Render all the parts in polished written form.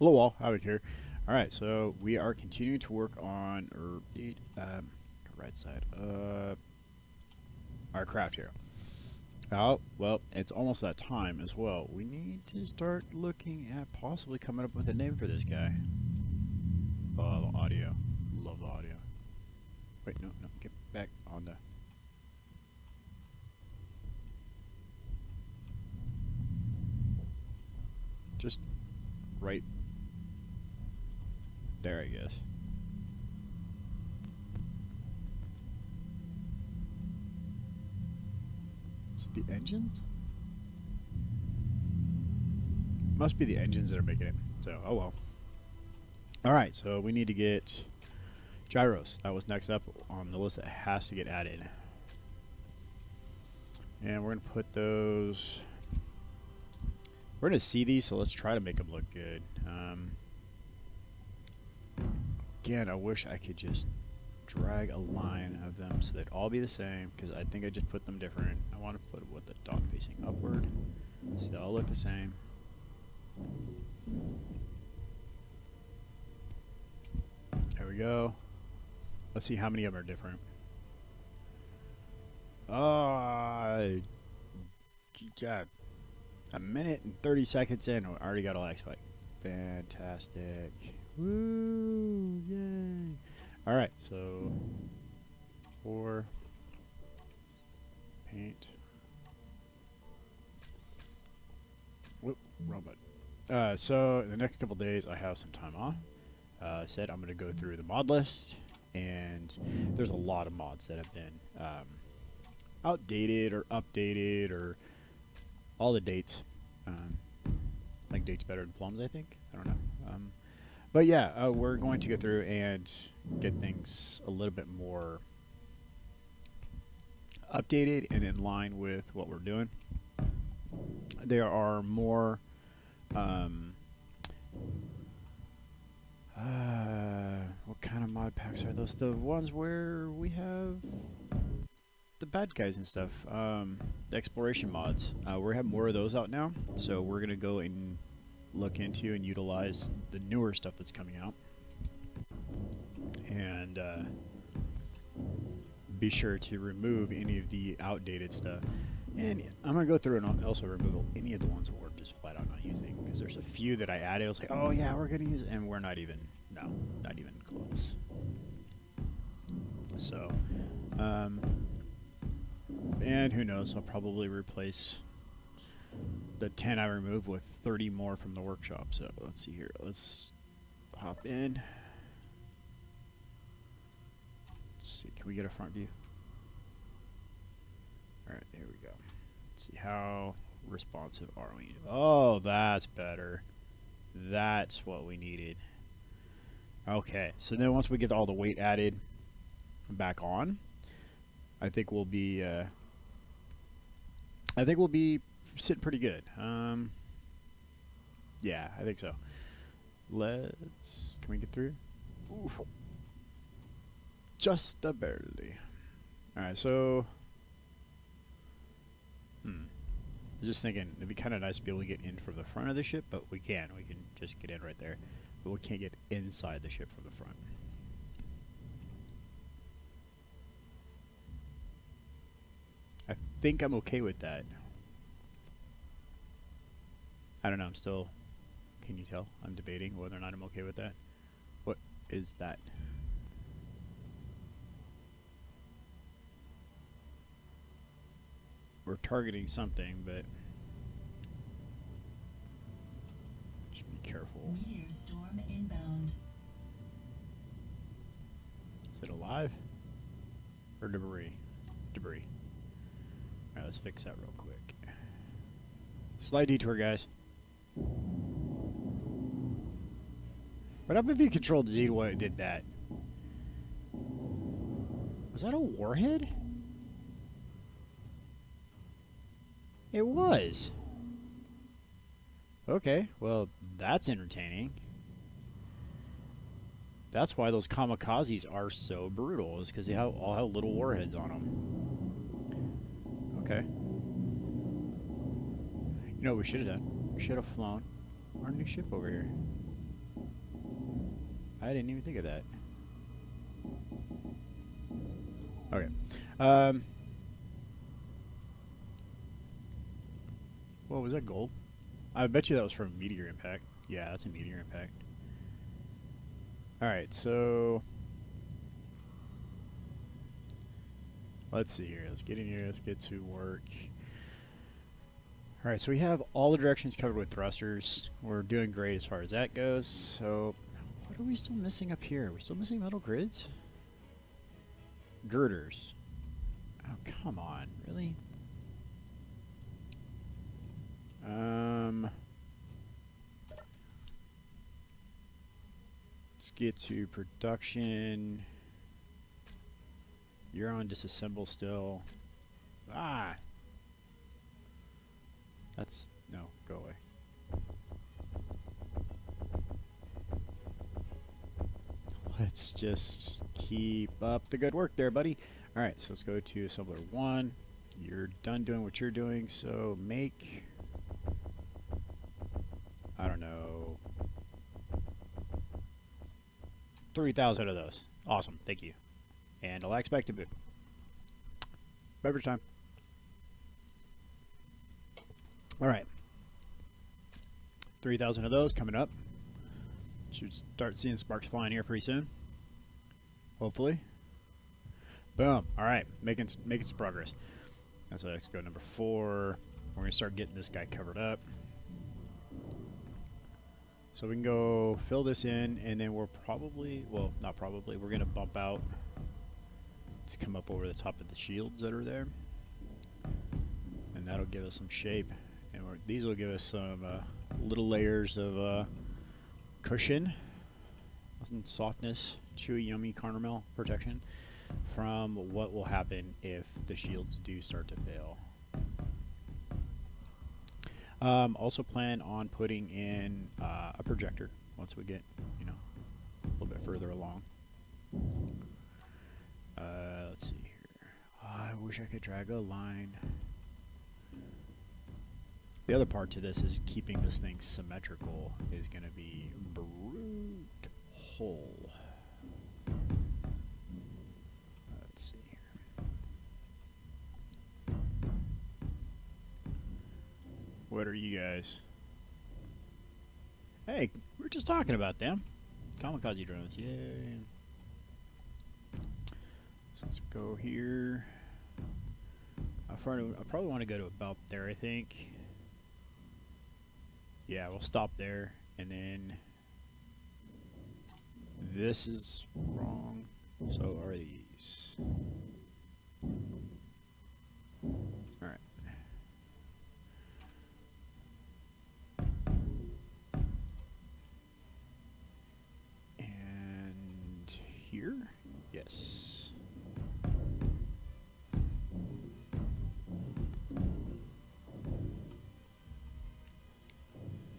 Hello all, Havoc here. Alright, so we are continuing to work on, right side, our craft here. Oh, well, it's almost that time as well. We need to start looking at possibly coming up with a name for this guy. Oh, the audio. Love the audio. Wait, no, get back on the... Just right there, I guess. Is it the engines? Must be the engines that are making it. So, oh well. Alright, so we need to get gyros. That was next up on the list that has to get added. And we're going to put those... We're going to see these, so let's try to make them look good. Again, I wish I could just drag a line of them so they'd all be the same, because I think I just put them different. I want to put with the dock facing upward, so they all look the same. There we go. Let's see how many of them are different. God. A minute and 30 seconds in, I already got a lag spike. Fantastic. Woo! Yay! Alright, so 4 paint. Whoop, wrong button. So in the next couple days I have some time off. I said I'm going to go through the mod list, and there's a lot of mods that have been outdated or updated, or all the dates. Like dates better than plums, I think. I don't know. But yeah, we're going to go through and get things a little bit more updated and in line with what we're doing. There are more what kind of mod packs are those? The ones where we have the bad guys and stuff. The exploration mods. We have more of those out now, so we're gonna go and look into and utilize the newer stuff that's coming out, and be sure to remove any of the outdated stuff. And I'm gonna go through and also remove any of the ones that we're just flat out not using, because there's a few that I added. I was like, oh yeah, we're gonna use it, and we're not even close. So, and who knows? I'll probably replace the 10 I removed with 30 more from the workshop. So let's see here. Let's hop in. Let's see. Can we get a front view? All right, here we go. Let's see, how responsive are we? Oh, that's better. That's what we needed. Okay, so then once we get all the weight added back on, I think we'll be sitting pretty good. Yeah, I think so. Can we get through? Oof. Just barely. Alright, so I was just thinking it'd be kind of nice to be able to get in from the front of the ship, but we can just get in right there, but we can't get inside the ship from the front. I think I'm okay with that. I don't know, I'm still... Can you tell? I'm debating whether or not I'm okay with that. What is that? We're targeting something, but... just be careful. Meteor storm inbound. Is it alive? Or debris? Debris. Alright, let's fix that real quick. Slight detour, guys. What happened if you controlled Z when it did that? Was that a warhead? It was. Okay, well, that's entertaining. That's why those kamikazes are so brutal, is because they all have little warheads on them. Okay. You know what we should have done? We should have flown our new ship over here. I didn't even think of that. Okay. What was that, gold? I bet you that was from meteor impact. Yeah, that's a meteor impact. Alright, so let's see here. Let's get in here. Let's get to work. Alright, so we have all the directions covered with thrusters. We're doing great as far as that goes. So what are we still missing up here? Are we still missing metal grids? Girders. Oh, come on. Really? Let's get to production. You're on disassemble still. Ah! That's... no, go away. Let's just keep up the good work there, buddy. Alright, so let's go to assembler 1. You're done doing what you're doing, so make... I don't know... 3,000 of those. Awesome, thank you. And I'll expect to boot. Beverage time. Alright. 3,000 of those coming up. Should start seeing sparks flying here pretty soon. Hopefully. Boom. Alright, making some progress. So let's go number 4. We're going to start getting this guy covered up. So we can go fill this in, and then we're probably, well, not probably, we're going to bump out to come up over the top of the shields that are there. And that'll give us some shape. And these will give us some little layers of cushion, some softness, chewy, yummy caramel protection from what will happen if the shields do start to fail. Also plan on putting in a projector once we get, you know, a little bit further along. Let's see here. Oh, I wish I could drag a line. The other part to this is keeping this thing symmetrical is going to be brutal. Let's see here. What are you guys? Hey, we were just talking about them. Kamikaze drones, yay. So let's go here. I probably want to go to about there, I think. Yeah, we'll stop there, and then this is wrong. So are these. Alright. And here? Yes.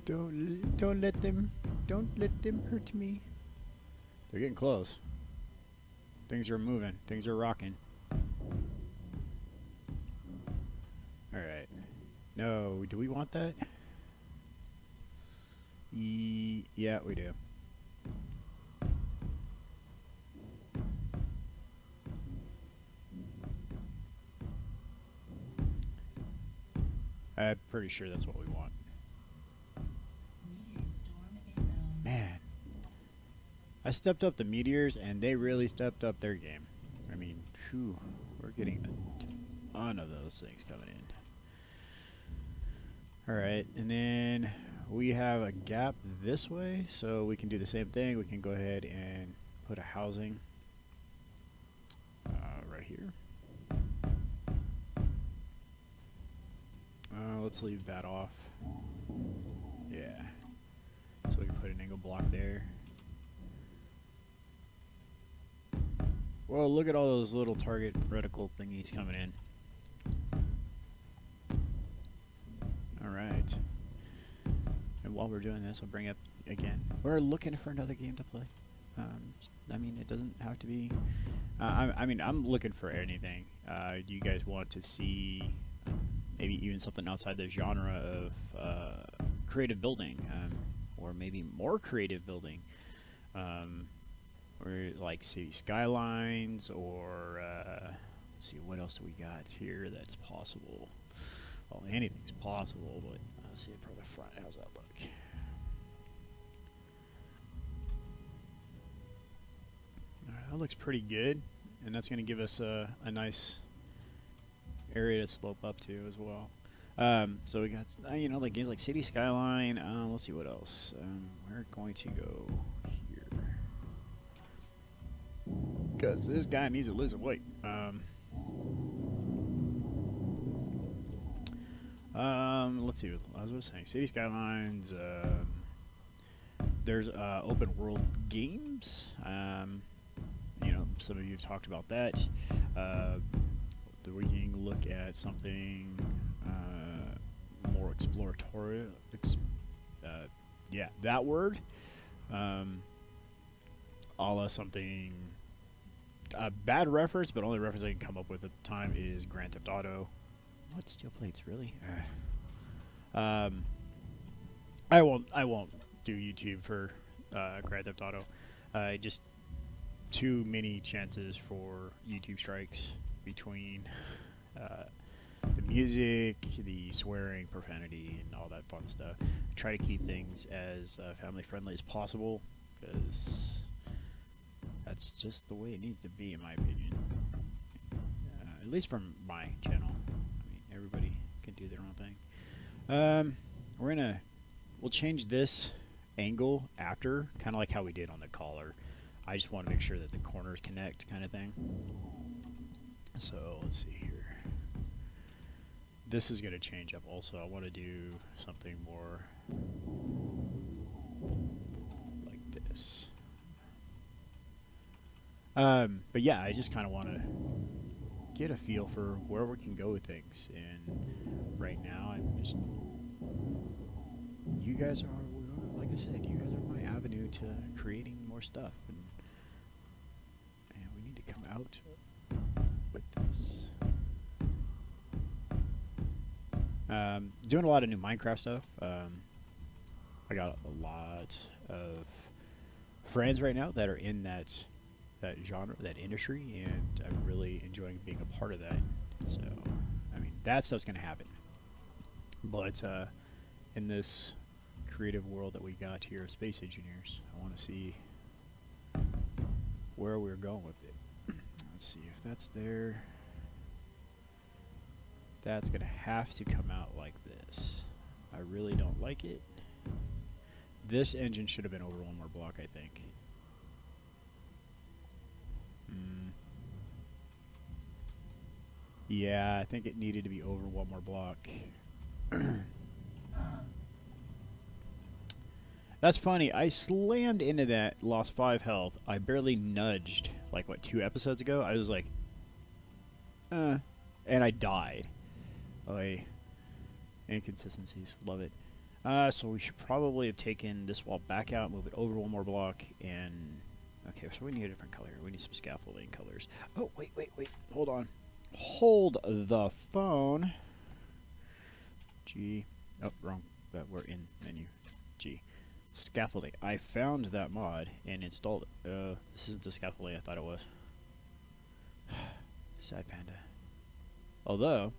Don't let them hurt me. They're getting close. Things are moving. Things are rocking. Alright. No, do we want that? Yeah, we do. I'm pretty sure that's what we want. Man, I stepped up the meteors, and they really stepped up their game. I mean, whew, we're getting a ton of those things coming in. Alright, and then we have a gap this way, so we can do the same thing. We can go ahead and put a housing right here. Let's leave that off. Yeah. So we can put an angle block there. Well, look at all those little target reticle thingies coming in. Alright. And while we're doing this, I'll bring up again. We're looking for another game to play. I mean, it doesn't have to be... I mean, I'm looking for anything. Do you guys want to see maybe even something outside the genre of creative building? Or maybe more creative building. or like city skylines, or let's see, what else do we got here that's possible? Well, anything's possible, but let's see it from the front. How's that look? Alright, that looks pretty good, and that's going to give us a nice area to slope up to as well. So we got, like games like City Skyline. Let's see what else. We're going to go here because this guy needs to lose some weight. Let's see. As I was saying, City Skylines. There's open world games. Some of you have talked about that. We can look at something more exploratory. Yeah, that word. A la something. A bad reference, but only reference I can come up with at the time is Grand Theft Auto. What, steel plates, really? I won't do YouTube for Grand Theft Auto. Just too many chances for YouTube strikes between the music, the swearing, profanity, and all that fun stuff. Try to keep things as family friendly as possible, because that's just the way it needs to be, in my opinion. At least from my channel. I mean, everybody can do their own thing. We'll change this angle after, kind of like how we did on the collar. I just want to make sure that the corners connect, kind of thing. So let's see here. This is going to change up also. I want to do something more like this. But yeah, I just kind of want to get a feel for where we can go with things. And right now, you guys are, like I said, you guys are my avenue to creating more stuff. And we need to come out with this. Doing a lot of new Minecraft stuff. I got a lot of friends right now that are in that genre, that industry, and I'm really enjoying being a part of that. So, I mean, that stuff's going to happen. But in this creative world that we got here of space engineers, I want to see where we're going with it. Let's see if that's there. That's going to have to come out like this. I really don't like it. This engine should have been over one more block, I think. Yeah, I think it needed to be over one more block. That's funny. I slammed into that, lost 5 health. I barely nudged, like, what, 2 episodes ago? I was like, and I died. Inconsistencies. Love it. So we should probably have taken this wall back out, move it over one more block, and... Okay, so we need a different color. We need some scaffolding colors. Oh, wait. Hold on. Hold the phone. G. Oh, wrong. We're in menu. G. Scaffolding. I found that mod and installed it. This isn't the scaffolding I thought it was. Sad panda. Although,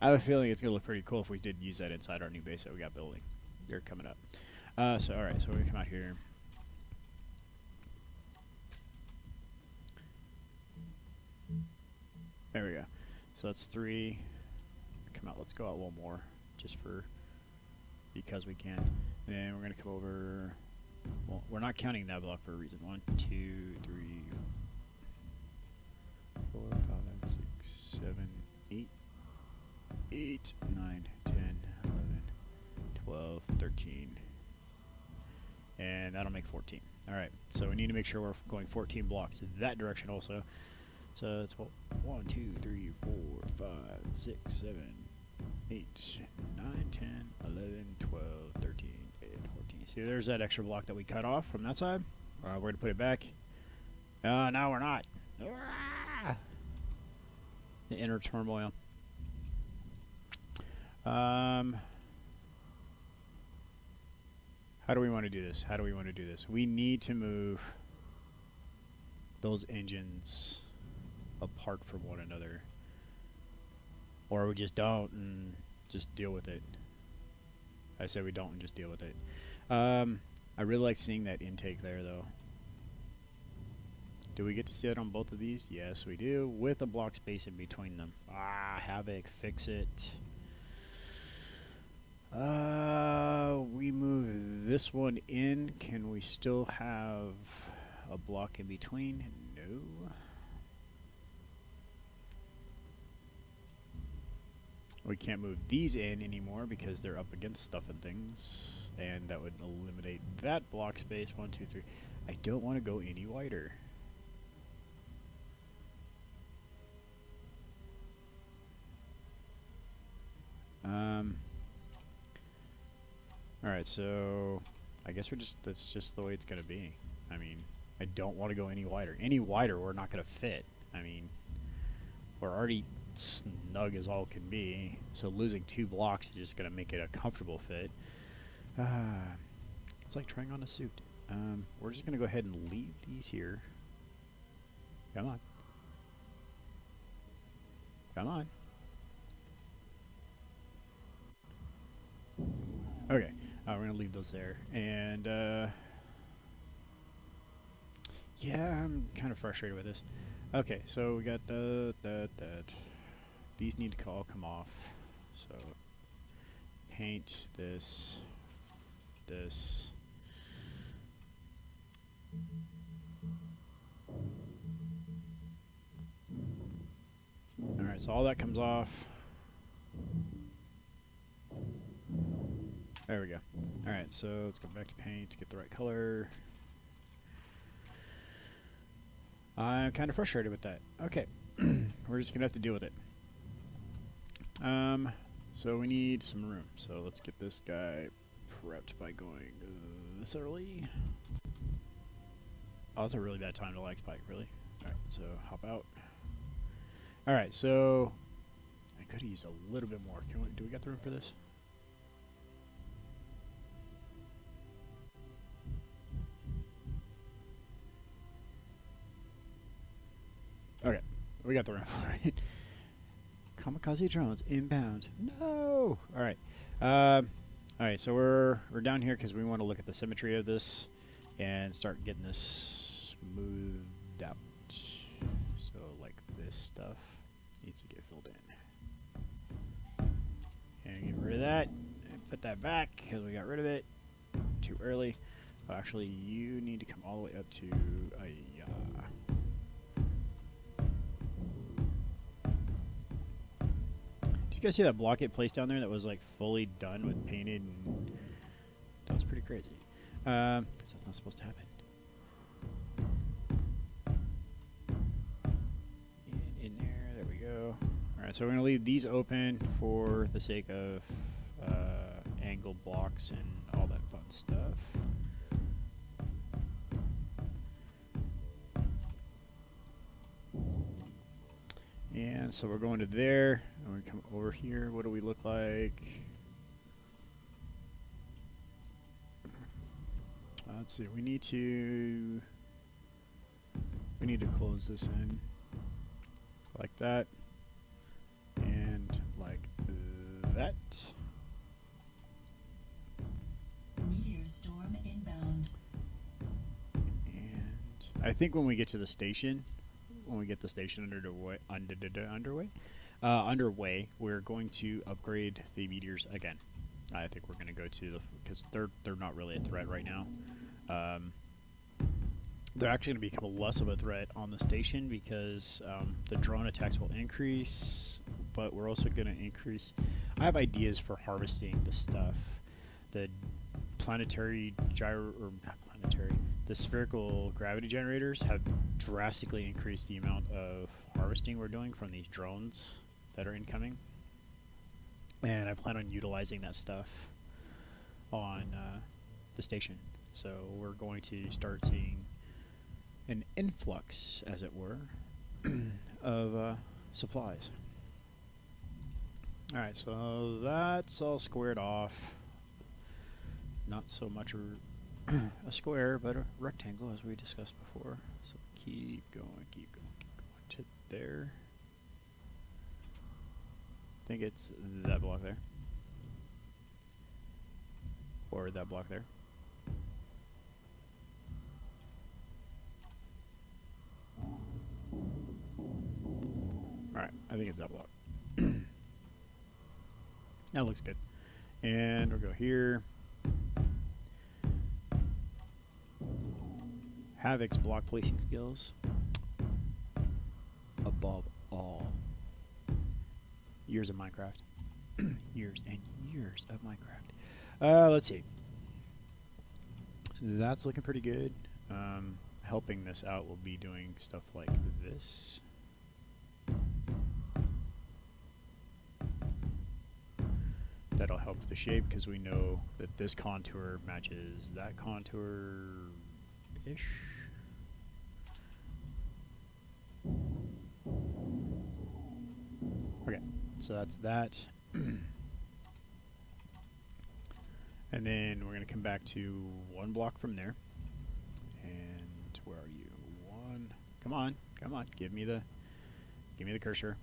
I have a feeling it's going to look pretty cool if we did use that inside our new base that we got building. They're coming up. Alright, so we're going to come out here. There we go. So that's 3. Come out. Let's go out one more, just because we can. And then we're gonna come over. Well, we're not counting that block for a reason. 1, 2, 3, 4, 5, 6, 7, 8, 8, 9, 10, 11, 12, 13, and that'll make 14. All right. So we need to make sure we're going 14 blocks that direction also. So it's 1, 2, 3, 4, 5, 6, 7, 8, 9, 10, 11, 12, 13, and 14. See, there's that extra block that we cut off from that side. We're going to put it back. No, we're not. The inner turmoil. How How do we want to do this? How do we want to do this? We need to move those engines apart from one another. Or we just don't and just deal with it. I say we don't and just deal with it. I really like seeing that intake there, though. Do we get to see it on both of these? Yes, we do, with a block space in between them. Ah, Havoc, fix it. We move this one in. Can we still have a block in between? No. We can't move these in anymore because they're up against stuff and things, and that would eliminate that block space. 1, 2, 3. I don't want to go any wider. Alright, so I guess that's just the way it's gonna be. I mean, I don't want to go any wider. Any wider, we're not gonna fit. I mean, we're already snug as all can be, so losing 2 blocks is just gonna make it a comfortable fit. It's like trying on a suit. We're just gonna go ahead and leave these here. Come on. Come on. Okay, we're gonna leave those there, and yeah, I'm kind of frustrated with this. Okay, so we got that. These need to all come off. So paint this. All right, so all that comes off. There we go. All right, so let's go back to paint to get the right color. I'm kind of frustrated with that. Okay, we're just gonna have to deal with it. So we need some room. So let's get this guy prepped by going this early. Oh, that's a really bad time to lag spike, really. All right, so hop out. All right, so I could use a little bit more. Do we got the room for this? Okay, we got the room. Kamikaze drones inbound. No. All right. All right. So we're down here because we want to look at the symmetry of this and start getting this smoothed out. So like this stuff needs to get filled in. And get rid of that and put that back because we got rid of it too early. Oh, actually, you need to come all the way up to Did you guys see that blockade placed down there that was like fully done with painted? And that was pretty crazy. Because that's not supposed to happen. In there, there we go. All right, so we're gonna leave these open for the sake of angle blocks and all that fun stuff. And so we're going to there, and we come over here. What do we look like? Let's see. We need to close this in like that, and like that. Meteor storm inbound. And I think when we get to the station. When we get the station underway, we're going to upgrade the meteors again. I think we're going to go to because they're not really a threat right now. They're actually going to become less of a threat on the station because the drone attacks will increase, but we're also going to increase. I have ideas for harvesting the stuff. The the spherical gravity generators have drastically increased the amount of harvesting we're doing from these drones that are incoming. And I plan on utilizing that stuff on the station. So we're going to start seeing an influx, as it were, of supplies. Alright, so that's all squared off. not so much a square, but a rectangle, as we discussed before. So keep going, keep going, keep going to there. I think it's that block there. Or that block there. Alright, I think it's that block. That looks good. And we'll go here. Havoc's block placing skills. Above all. Years of Minecraft. Years and years of Minecraft. Let's see. That's looking pretty good. Helping this out will be doing stuff like this. That'll help with the shape because we know that this contour matches that contour-ish. Okay, so that's that. And then we're going to come back to one block from there. And where are you? One. Come on, come on. Give me the cursor.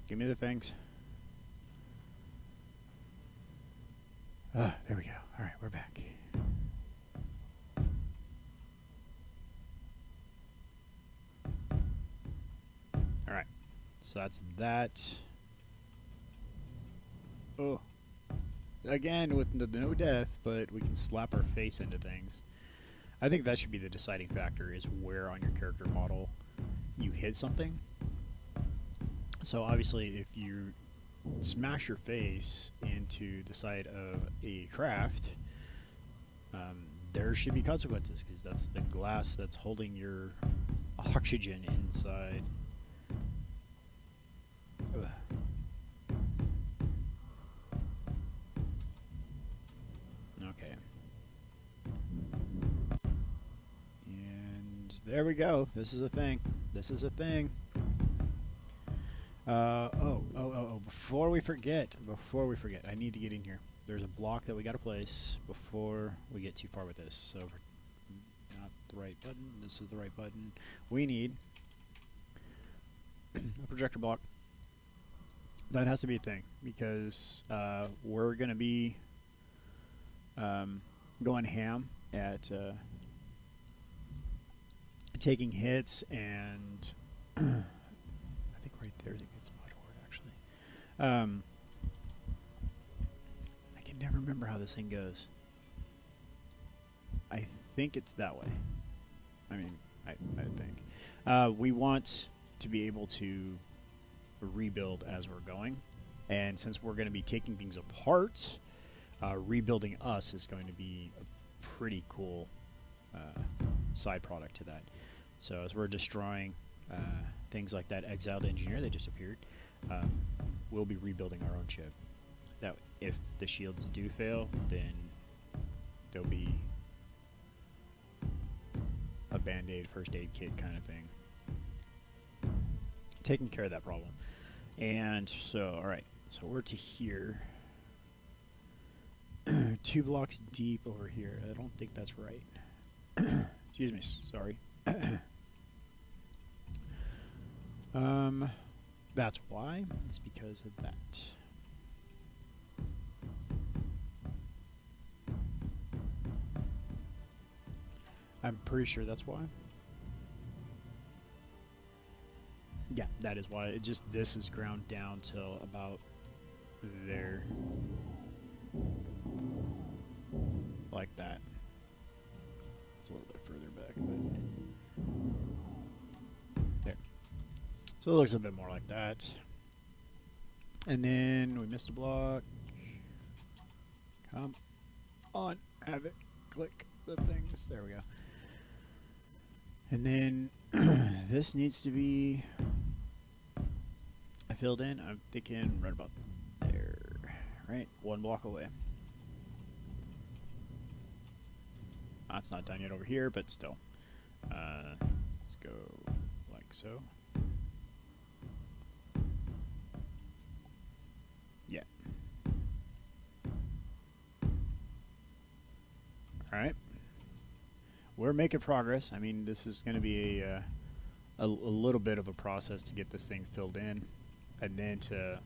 Give me the things. There we go. All right, we're back. All right, so that's that. Oh, again with the no death, but we can slap our face into things. I think that should be the deciding factor: is where on your character model you hit something. So obviously, if you smash your face into the side of a craft, there should be consequences because that's the glass that's holding your oxygen inside. Ugh. Okay. And there we go. This is a thing. This is a thing. Before we forget, I need to get in here. There's a block that we gotta place before we get too far with this. So, not the right button, this is the right button. We need a projector block. That has to be a thing, because we're gonna be going ham at taking hits, and I think right there's a good spot for it, actually. I can never remember how this thing goes. I think it's that way. I mean, I think. We want to be able to rebuild as we're going. And since we're going to be taking things apart, rebuilding us is going to be a pretty cool side product to that. So as we're destroying things like that exiled engineer that just appeared, we'll be rebuilding our own ship. That if the shields do fail, then there'll be a band-aid, first aid kit kind of thing, taking care of that problem. And so, all right, so we're to here. 2 blocks deep over here. I don't think that's right. Excuse me, sorry. That's why. It's because of that. I'm pretty sure that's why. Yeah, that is why. It just, this is ground down till about there. Like that. It's a little bit further back, but there. So it looks a bit more like that. And then we missed a block. Come on, have it. Click the things. There we go. And then this needs to be filled in. I'm thinking right about there. Right? 1 block away. That's not done yet over here, but still. Let's go like so. Yeah. we're making progress. I mean, this is going to be a little bit of a process to get this thing filled in, and then to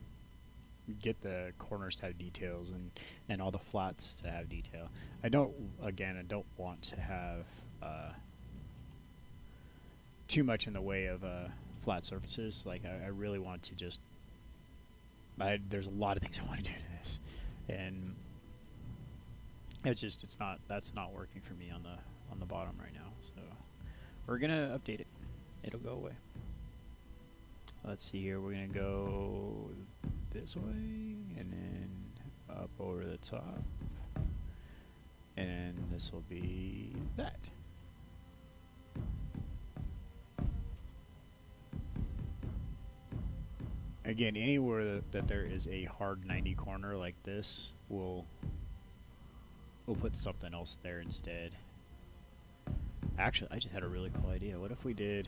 get the corners to have details and all the flats to have detail. I don't want to have too much in the way of flat surfaces. Like I really want to just. There's a lot of things I want to do to this, and that's not working for me on the bottom right now. So we're gonna update it. It'll go away. Let's see here. We're gonna go this way and then up over the top, and this will be that. Again, anywhere that there is a hard 90 corner like this, we'll put something else there instead. Actually, I just had a really cool idea. What if we did...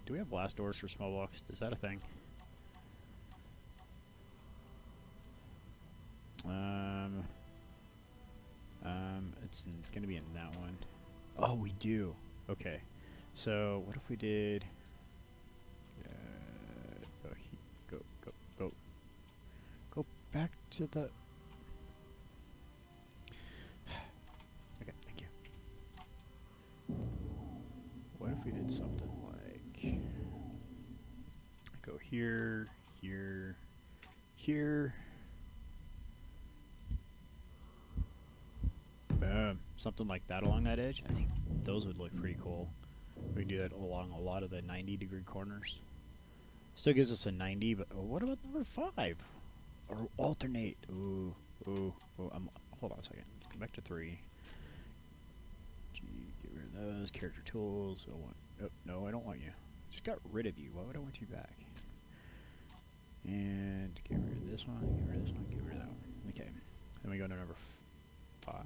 Do we have blast doors for small blocks? Is that a thing? It's going to be in that one. Oh, we do. Okay. So, what if we did... Go back to the... Okay, thank you. What if we did something like... Go here, here, here. Boom. Something like that along that edge. I think those would look pretty cool. We can do that along a lot of the 90-degree corners. Still gives us a 90, but what about number 5? Or alternate. Ooh. Hold on a second. Come back to 3. G, get rid of those. Character tools. Oh, no, I don't want you. Just got rid of you. Why would I want you back? And get rid of this one. Get rid of this one. Get rid of that one. Okay. Then we go to number 5.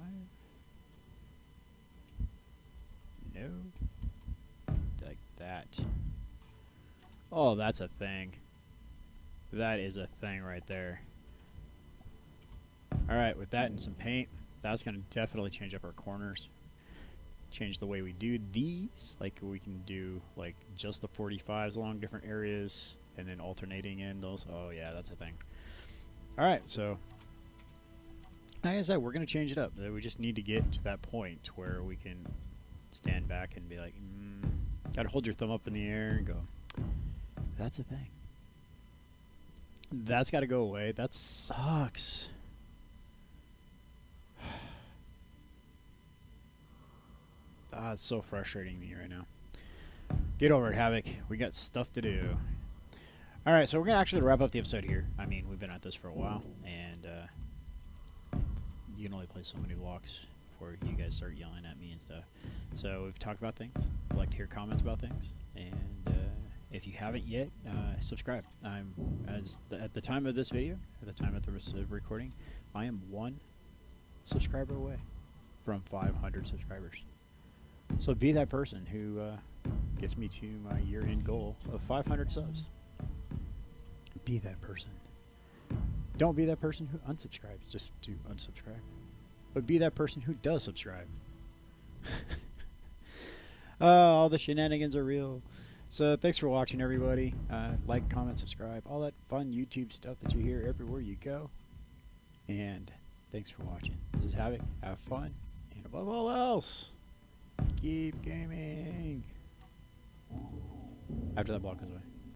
No. Like that. Oh, that's a thing. That is a thing right there. Alright, with that and some paint, that's going to definitely change up our corners. Change the way we do these. Like, we can do, like, just the 45s along different areas, and then alternating in those. Oh, yeah, that's a thing. Alright, so, like I said, we're going to change it up. We just need to get to that point where we can stand back and be like, gotta hold your thumb up in the air and go, that's a thing. That's got to go away. That sucks. It's so frustrating me right now. Get over it, Havoc. We got stuff to do. Alright, so we're going to actually wrap up the episode here. I mean, we've been at this for a while, and you can only play so many blocks before you guys start yelling at me and stuff. So we've talked about things. I'd like to hear comments about things, and if you haven't yet, subscribe. At the time of this video, at the time of the recording, I am 1 subscriber away from 500 subscribers. So be that person who gets me to my year-end goal of 500 subs. Be that person. Don't be that person who unsubscribes just to unsubscribe. But be that person who does subscribe. All the shenanigans are real. So thanks for watching, everybody. Like, comment, subscribe, all that fun YouTube stuff that you hear everywhere you go. And thanks for watching. This is Havoc. Have fun. And above all else, keep gaming. After that block goes away.